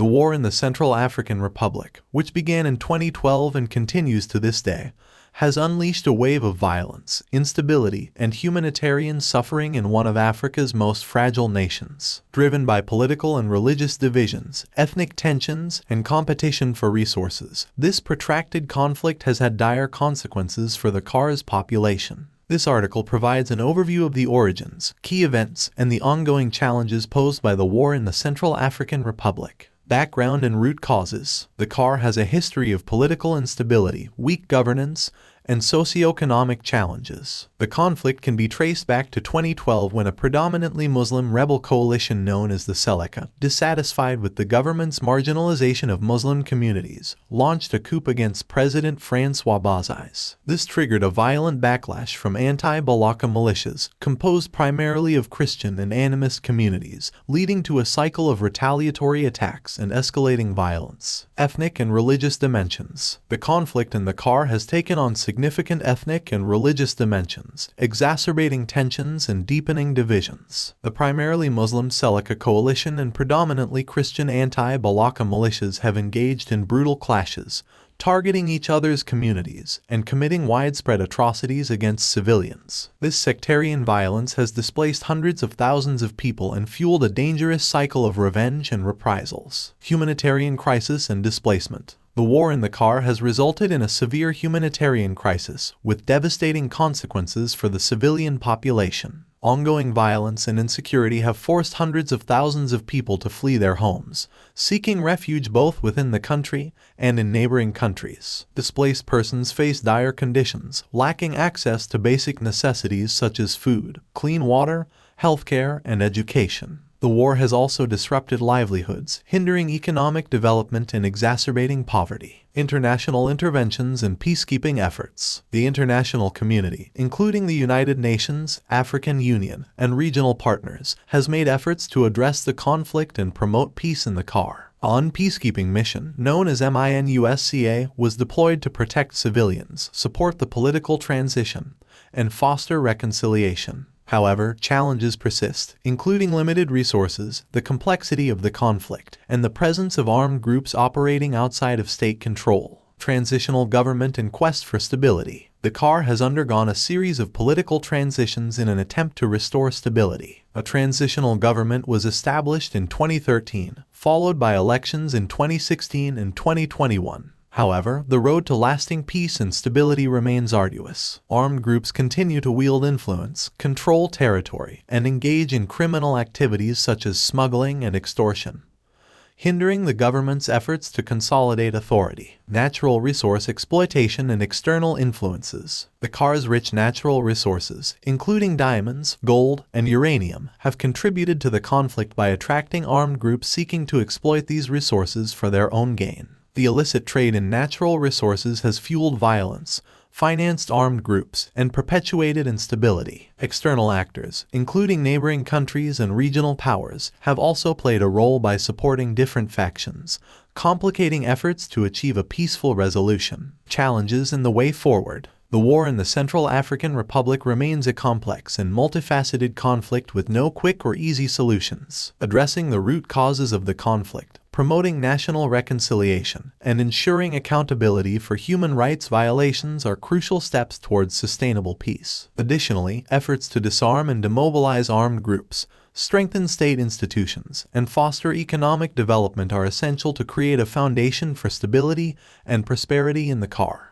The war in the Central African Republic, which began in 2012 and continues to this day, has unleashed a wave of violence, instability, and humanitarian suffering in one of Africa's most fragile nations. Driven by political and religious divisions, ethnic tensions, and competition for resources, this protracted conflict has had dire consequences for the CAR's population. This article provides an overview of the origins, key events, and the ongoing challenges posed by the war in the Central African Republic. Background and root causes. The CAR has a history of political instability, weak governance, and socio-economic challenges. The conflict can be traced back to 2012 when a predominantly Muslim rebel coalition known as the ECCAS, dissatisfied with the government's marginalization of Muslim communities, launched a coup against President François Bozizé. This triggered a violent backlash from anti-balaka militias, composed primarily of Christian and animist communities, leading to a cycle of retaliatory attacks and escalating violence. Ethnic and religious dimensions. The conflict in the CAR has taken on significant ethnic and religious dimensions, exacerbating tensions and deepening divisions. The primarily Muslim Séléka coalition and predominantly Christian anti-balaka militias have engaged in brutal clashes, targeting each other's communities and committing widespread atrocities against civilians. This sectarian violence has displaced hundreds of thousands of people and fueled a dangerous cycle of revenge and reprisals. Humanitarian crisis and displacement. The war in the CAR has resulted in a severe humanitarian crisis, with devastating consequences for the civilian population. Ongoing violence and insecurity have forced hundreds of thousands of people to flee their homes, seeking refuge both within the country and in neighboring countries. Displaced persons face dire conditions, lacking access to basic necessities such as food, clean water, healthcare, and education. The war has also disrupted livelihoods, hindering economic development and exacerbating poverty. International interventions and peacekeeping efforts. The international community, including the United Nations, African Union, and regional partners, has made efforts to address the conflict and promote peace in the CAR. A peacekeeping mission, known as MINUSCA, was deployed to protect civilians, support the political transition, and foster reconciliation. However, challenges persist, including limited resources, the complexity of the conflict, and the presence of armed groups operating outside of state control. Transitional government and quest for stability. The CAR has undergone a series of political transitions in an attempt to restore stability. A transitional government was established in 2013, followed by elections in 2016 and 2021. However, the road to lasting peace and stability remains arduous. Armed groups continue to wield influence, control territory, and engage in criminal activities such as smuggling and extortion, hindering the government's efforts to consolidate authority. Natural resource exploitation and external influences. The CAR's rich natural resources, including diamonds, gold, and uranium, have contributed to the conflict by attracting armed groups seeking to exploit these resources for their own gain. The illicit trade in natural resources has fueled violence, financed armed groups, and perpetuated instability. External actors, including neighboring countries and regional powers, have also played a role by supporting different factions, complicating efforts to achieve a peaceful resolution. Challenges and the way forward. The war in the Central African Republic remains a complex and multifaceted conflict with no quick or easy solutions. Addressing the root causes of the conflict, promoting national reconciliation, and ensuring accountability for human rights violations are crucial steps towards sustainable peace. Additionally, efforts to disarm and demobilize armed groups, strengthen state institutions, and foster economic development are essential to create a foundation for stability and prosperity in the CAR.